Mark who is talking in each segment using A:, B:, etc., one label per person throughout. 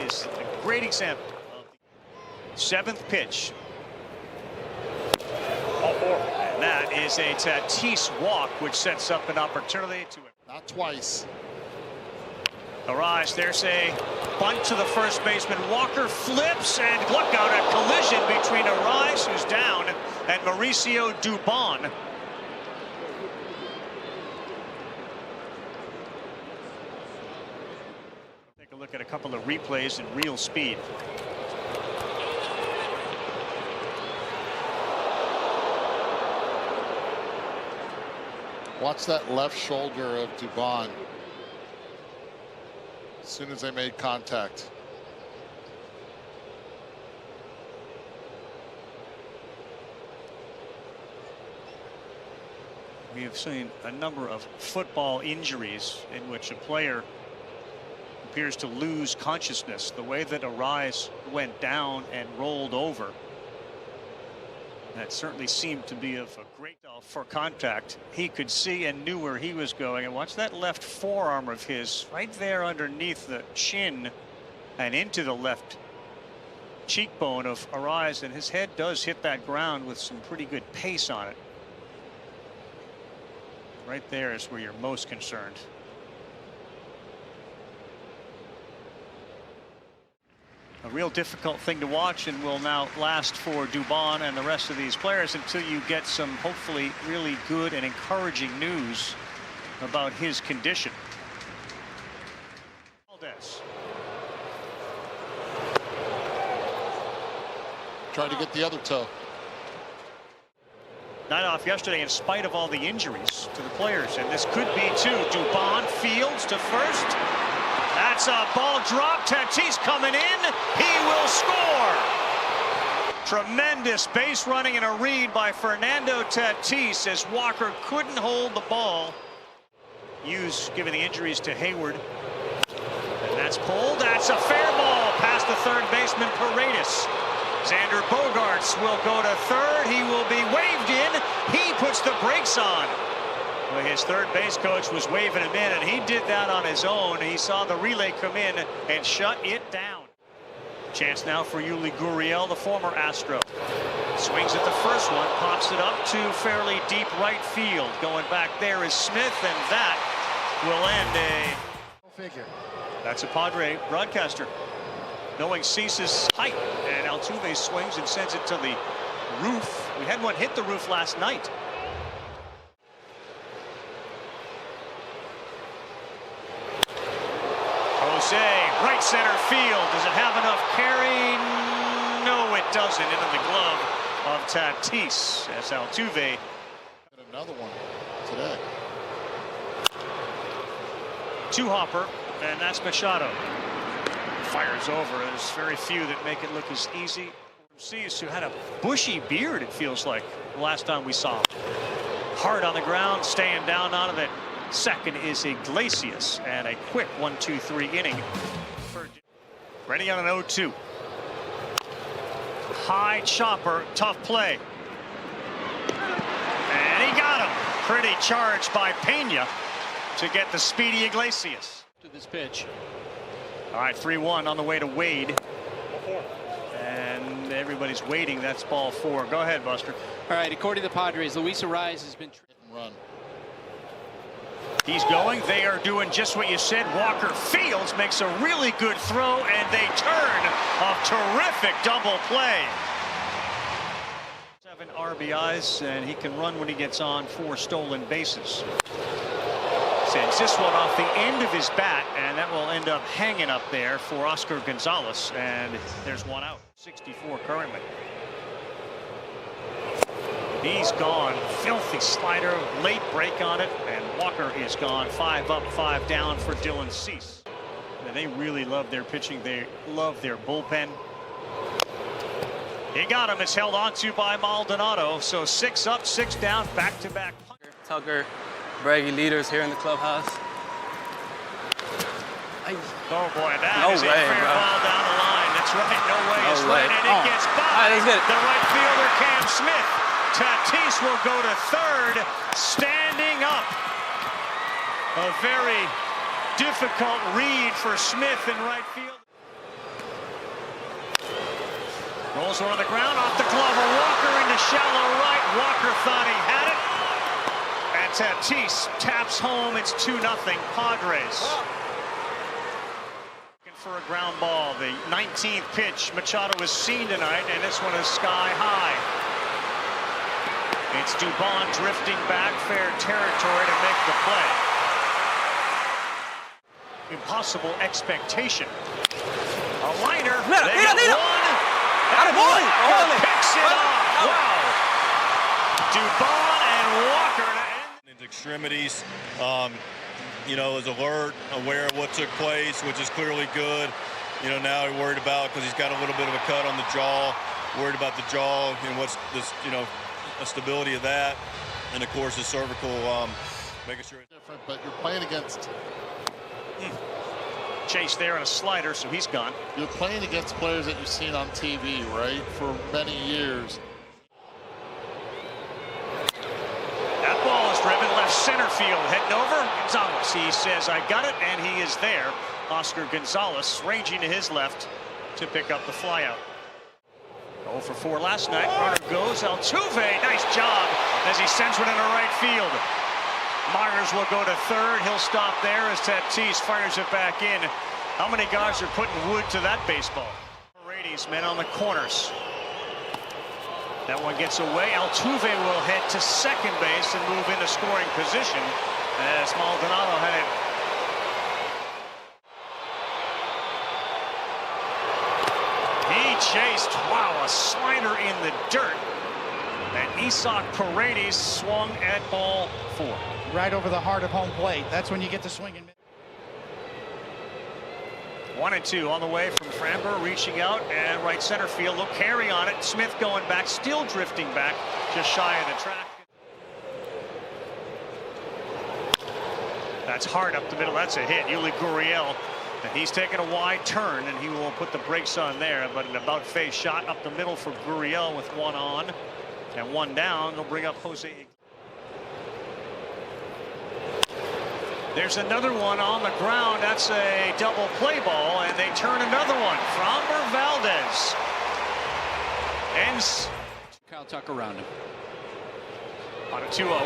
A: is a great example of the seventh pitch. And that is a Tatis walk, which sets up an opportunity to it.
B: Not twice.
A: Arise, there's a bunt to the first baseman. Walker flips, and look out, a collision between Arise, who's down, and Mauricio Dubon. Take a look at a couple of replays in real speed.
B: Watch that left shoulder of Dubon. As soon as they made contact.
A: We have seen a number of football injuries in which a player appears to lose consciousness. The way that Arise went down and rolled over, that certainly seemed to be of a great deal for contact. He could see and knew where he was going. And watch that left forearm of his right there underneath the chin and into the left cheekbone of Arise. And his head does hit that ground with some pretty good pace on it. Right there is where you're most concerned. A real difficult thing to watch, and will now last for Dubon and the rest of these players until you get some hopefully really good and encouraging news about his condition. Condensed.
B: Tried to get the other toe.
A: Night off yesterday in spite of all the injuries to the players, and this could be too. Dubon fields to first. That's a ball drop. Tatis coming in. He will score. Tremendous base running and a read by Fernando Tatis as Walker couldn't hold the ball. Hughes giving the injuries to Hayward. And that's pulled. That's a fair ball past the third baseman Paredes. Xander Bogaerts will go to third. He will be waved in. He puts the brakes on. Well, his third base coach was waving him in, and he did that on his own. He saw the relay come in and shut it down. Chance now for Yuli Gurriel, the former Astro. Swings at the first one, pops it up to fairly deep right field. Going back there is Smith, and that will end a figure. That's a Padre broadcaster knowing Cease's height, and Altuve swings and sends it to the roof. We had one hit the roof last night. Jose, right center field. Does it have enough carry? No, it doesn't. Into the glove of Tatis as Altuve.
B: And another one today.
A: Two-hopper, and that's Machado. Fires over. There's very few that make it look as easy. Cease, who had a bushy beard, it feels like, the last time we saw him. Hard on the ground, staying down out of it. Second is Iglesias, and a quick 1-2-3 inning. Ready on an 0-2. High chopper, tough play. And he got him. Pretty charged by Pena to get the speedy Iglesias.
C: To this pitch.
A: All right, 3-1 on the way to Wade. And everybody's waiting. That's ball 4. Go ahead, Buster.
C: All right, according to the Padres, Luis Arise has been
B: Run.
A: He's going. They are doing just what you said. Walker Fields makes a really good throw, and they turn a terrific double play. 7 RBIs, and he can run when he gets on 4 stolen bases. Sends this one off the end of his bat, and that will end up hanging up there for Oscar Gonzalez, and there's one out. 64 currently. He's gone. Filthy slider, late break on it, and Walker is gone. 5 up, 5 down for Dylan Cease. And they really love their pitching. They love their bullpen. He got him. It's held onto by Maldonado. So 6 up, 6 down, back-to-back.
D: Tucker, braggy leaders here in the clubhouse.
A: Oh boy, that is a fair ball down the line. That's right. No way is right, and it gets by the right fielder, Cam Smith. Tatis will go to third, standing up. A very difficult read for Smith in right field. Rolls one on the ground, off the glove of Walker into shallow right. Walker thought he had it. And Tatis taps home. It's 2-0 Padres. Looking for a ground ball. The 19th pitch Machado has seen tonight, and this one is sky high. It's Dubon drifting back, fair territory to make the play. Impossible expectation. A liner. They get one. And Walker picks it off. Wow. Dubon and Walker to end.
E: His extremities, you know, is alert, aware of what took place, which is clearly good. You know, now he's worried about, because he's got a little bit of a cut on the jaw, worried about the jaw and what's this, you know, the stability of that, and of course his cervical, making sure it's
B: different. But you're playing against.
A: Chase there on a slider, so he's gone.
B: You're playing against players that you've seen on TV, right, for many years.
A: That ball is driven left center field, heading over. Gonzalez, he says, I got it, and he is there. Oscar Gonzalez ranging to his left to pick up the flyout. 0 for 4 last night. Runner goes. Altuve, nice job as he sends one into right field. Myers will go to third. He'll stop there as Tatis fires it back in. How many guys are putting wood to that baseball? Paredes, men on the corners. That one gets away. Altuve will head to second base and move into scoring position as Maldonado had it. He chased, wow, a slider in the dirt. And Isaac Paredes swung at ball 4.
F: Right over the heart of home plate. That's when you get to swinging.
A: 1-2 on the way from Framber, reaching out and right center field. Look, carry on it. Smith going back, still drifting back, just shy of the track. That's hard up the middle. That's a hit. Yuli Gurriel. And he's taking a wide turn, and he will put the brakes on there. But an about-face shot up the middle for Gurriel with one on and one down. They'll bring up Jose. There's another one on the ground. That's a double play ball, and they turn another one. Framber Valdez ends.
C: Kyle Tucker around him.
A: On a 2-0.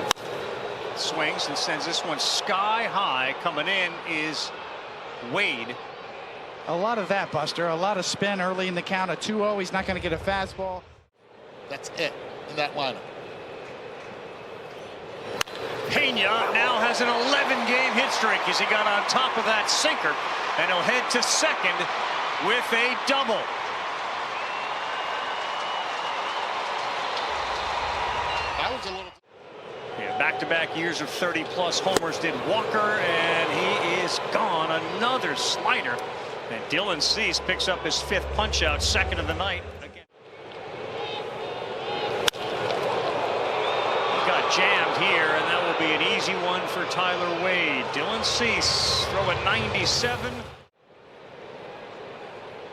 A: Swings and sends this one sky high. Coming in is Wade.
F: A lot of that, Buster. A lot of spin early in the count. A 2-0. He's not going to get a fastball.
B: That's it in that lineup.
A: Pena now has an 11-game hit streak as he got on top of that sinker, and he'll head to second with a double.
B: That was a little.
A: Yeah, back-to-back years of 30-plus homers did Walker, and he is gone. Another slider, and Dylan Cease picks up his 5th punch-out, 2nd of the night. Again. He got jammed here, and that will be an easy one for Tyler Wade. Dylan Cease throwing 97.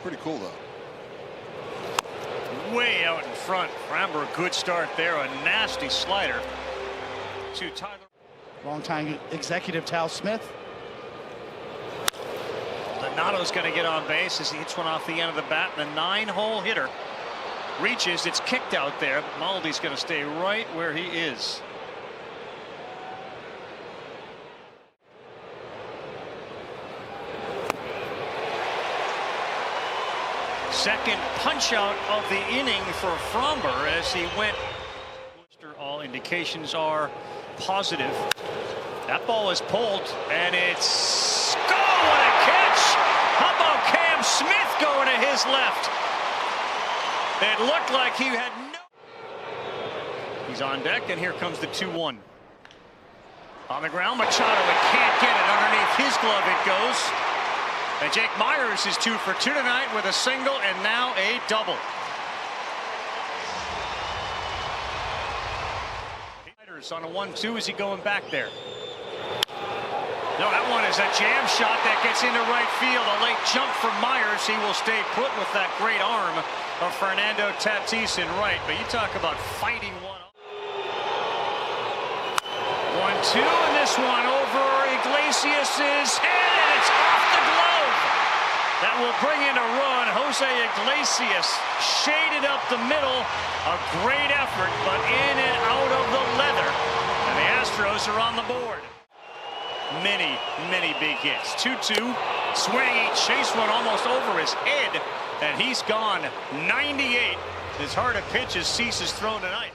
B: Pretty cool, though.
A: Way out in front. Framber, a good start there. A nasty slider to Tyler.
F: Longtime executive Tal Smith.
A: Donato's going to get on base as he hits one off the end of the bat. The 9-hole hitter reaches. It's kicked out there. But Maldi's going to stay right where he is. Second punch out of the inning for Framber as he went. All indications are positive. That ball is pulled, and it's go! What a catch! How about Cam Smith going to his left? It looked like he had no. He's on deck, and here comes the 2-1. On the ground, Machado, and can't get it underneath his glove. It goes. And Jake Myers is 2 for 2 tonight with a single and now a double. On a 1-2, is he going back there? No, that one is a jam shot that gets into right field. A late jump from Myers. He will stay put with that great arm of Fernando Tatis in right. But you talk about fighting one. 1-2, and this one over Iglesias' head, and it's off the glove. That will bring in a run. Jose Iglesias shaded up the middle. A great effort, but in and out of the leather. And the Astros are on the board. Many big hits. 2-2. Swing, chase one almost over his head. And he's gone 98. His heart of pitches ceases thrown tonight.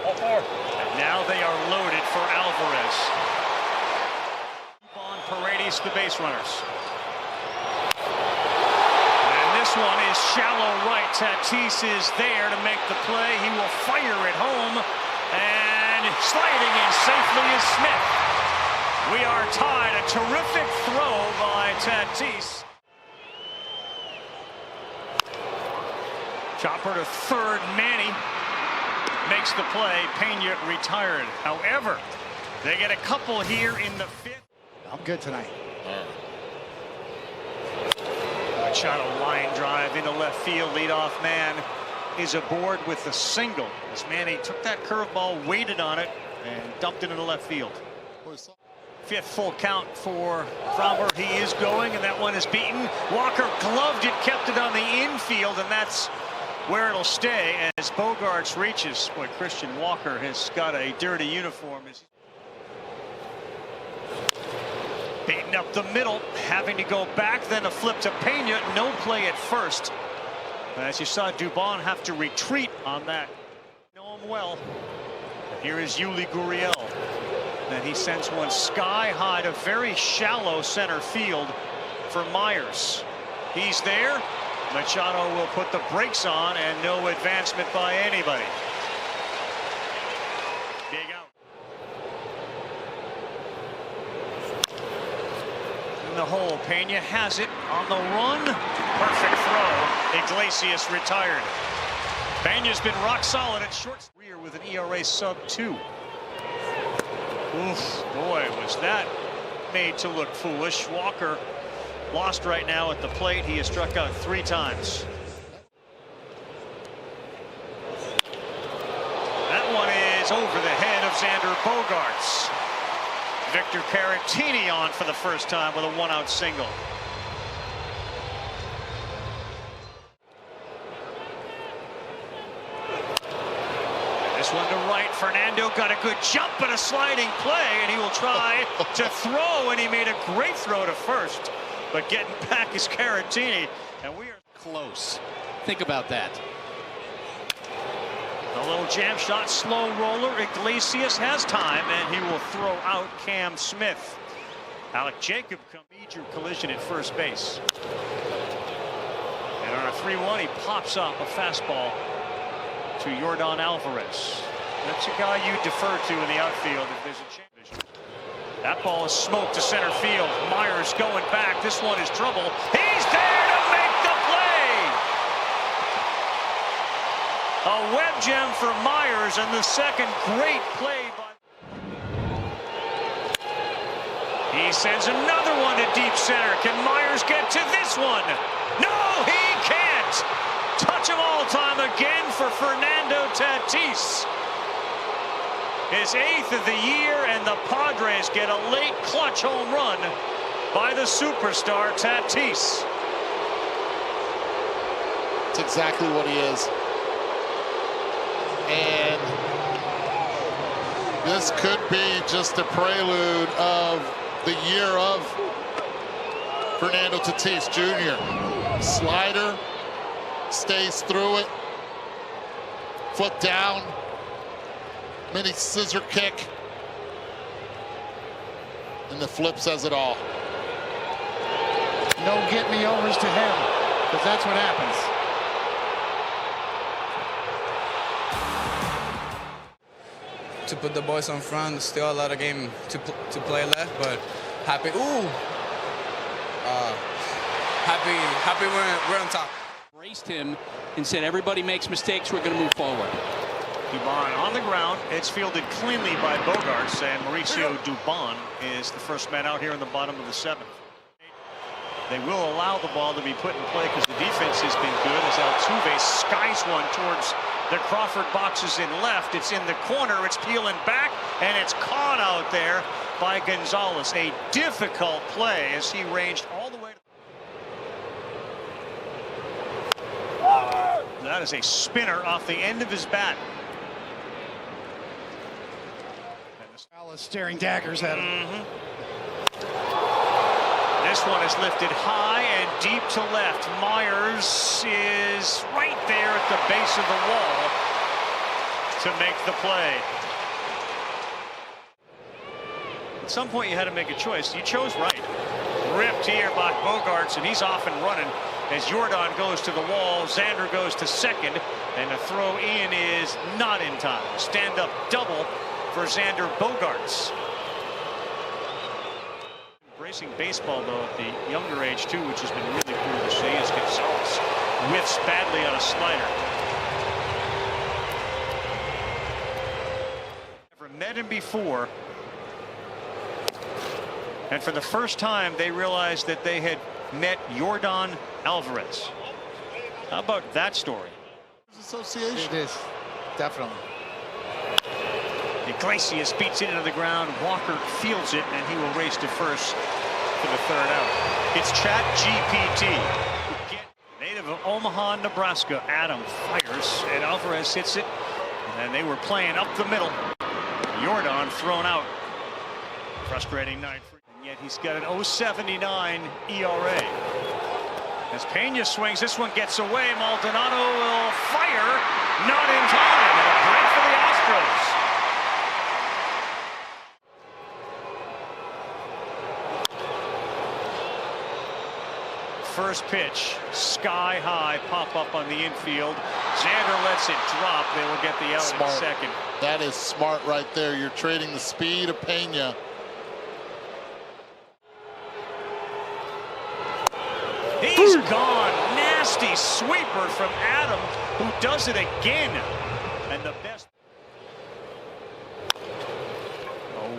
A: And now they are loaded for Alvarez. On Paredes, the base runners. And this one is shallow right. Tatis is there to make the play. He will fire it home. And sliding in safely is Smith. We are tied. A terrific throw by Tatis. Chopper to third. Manny makes the play. Pena retired. However, they get a couple here in the fifth.
F: I'm good tonight.
A: Machado line drive into left field. Leadoff man is aboard with the single. As Manny took that curveball, waited on it, and dumped it into left field. Fifth full count for Fromber. He is going, and that one is beaten. Walker gloved it, kept it on the infield, and that's where it'll stay as Bogarts reaches. Boy, Christian Walker has got a dirty uniform. Beaten up the middle, having to go back, then a flip to Pena. No play at first. As you saw Dubon have to retreat on that. Know him well. Here is Yuli Gurriel. And he sends one sky high to very shallow center field for Myers. He's there. Machado will put the brakes on, and no advancement by anybody. Big out. In the hole, Pena has it on the run. Perfect throw. Iglesias retired. Pena's been rock solid at short. Rear with an ERA sub-2. Oof, boy, was that made to look foolish. Walker lost right now at the plate. He has struck out 3 times. That one is over the head of Xander Bogarts. Victor Caratini on for the first time with a 1-out single. This one to right. Fernando got a good jump and a sliding play, and he will try to throw, and he made a great throw to first. But getting back is Caratini, and we are
C: Close. Think about that.
A: a little jam shot, slow roller. Iglesias has time, and he will throw out Cam Smith. Alec Jacob major collision at first base. And on a 3-1, he pops up a fastball to Yordan Alvarez. That's a guy you defer to in the outfield if there's a change. That ball is smoked to center field. Myers going back. This one is trouble. He's there to make the play. A web gem for Myers, and the second great play by. He sends another one to deep center. Can Myers get to this one? No, he can't. Touch him all time again for Fernando Tatis. His 8th of the year, and the Padres get a late clutch home run by the superstar Tatis.
B: That's exactly what he is. And this could be just a prelude of the year of Fernando Tatis Jr. Slider, stays through it, foot down, mini scissor kick, and the flip says it all.
F: No get-me-overs to him, because that's what happens.
D: To put the boys on front, still a lot of game to play left, but happy. Happy we're on top.
C: Embraced him and said, everybody makes mistakes, we're going to move forward.
A: Dubon on the ground. It's fielded cleanly by Bogarts, and Mauricio Dubon is the first man out here in the bottom of the 7th. They will allow the ball to be put in play because the defense has been good as Altuve skies one towards the Crawford boxes in left. It's in the corner. It's peeling back, and it's caught out there by Gonzalez. A difficult play as he ranged all the way to That is a spinner off the end of his bat.
F: Alice staring daggers at him.
A: This one is lifted high and deep to left. Myers is right there at the base of the wall to make the play. At some point you had to make a choice. You chose right. Ripped here by Bogarts, and he's off and running as Jordan goes to the wall. Xander goes to second, and the throw in is not in time. Stand up double for Xander Bogarts. Embracing baseball, though, at the younger age, too, which has been really cool to see, as Gonzalez whiffs badly on a slider. Never met him before. And for the first time, they realized that they had met Yordan Alvarez. How about that story?
B: Association.
F: It is, definitely.
A: Iglesias beats it into the ground. Walker fields it, and he will race to first for the third out. It's Chat GPT. Native of Omaha, Nebraska, Adam fires, and Alvarez hits it. And they were playing up the middle. Jordan thrown out. Frustrating night for him. And yet he's got an 0.79 ERA. As Pena swings, this one gets away. Maldonado will fire. Not in time. And a break for the Astros. First pitch, sky high, pop up on the infield. Xander lets it drop. They will get the out in second.
B: That is smart right there. You're trading the speed of Pena.
A: He's gone. Nasty sweeper from Adam, who does it again. And the best.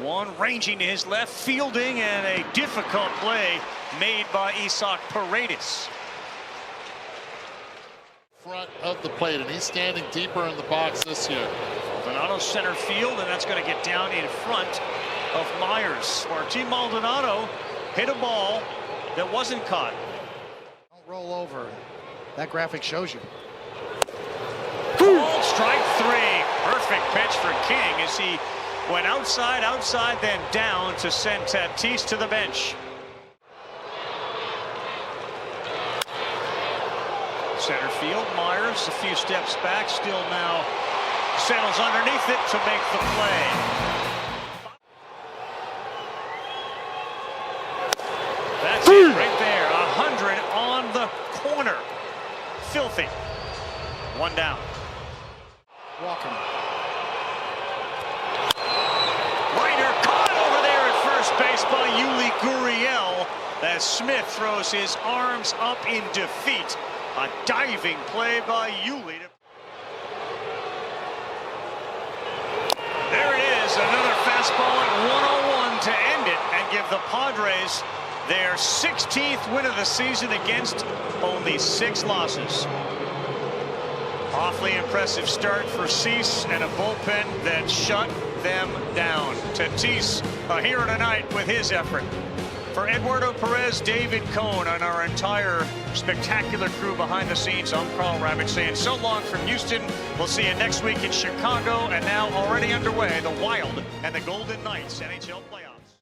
A: 0-1 ranging to his left, fielding, and a difficult play made by Isaac Paredes.
B: Front of the plate, and he's standing deeper in the box this year.
A: Maldonado center field, and that's going to get down in front of Myers. Martin Maldonado hit a ball that wasn't caught.
F: Don't roll over. That graphic shows you.
A: Called strike three. Perfect pitch for King as he went outside, then down to send Tatis to the bench. Center field, Myers a few steps back, still now settles underneath it to make the play. That's it right there, 100 on the corner. Filthy. One down.
F: Walker.
A: Reiner caught over there at first base by Yuli Gurriel as Smith throws his arms up in defeat. A diving play by Yuli. There it is, another fastball at 101 to end it and give the Padres their 16th win of the season against only 6 losses. Awfully impressive start for Cease and a bullpen that shut them down. Tatis, a hero tonight with his effort. For Eduardo Perez, David Cohn, and our entire spectacular crew behind the scenes, I'm Carl Ravitch saying so long from Houston. We'll see you next week in Chicago, and now already underway, the Wild and the Golden Knights NHL playoffs.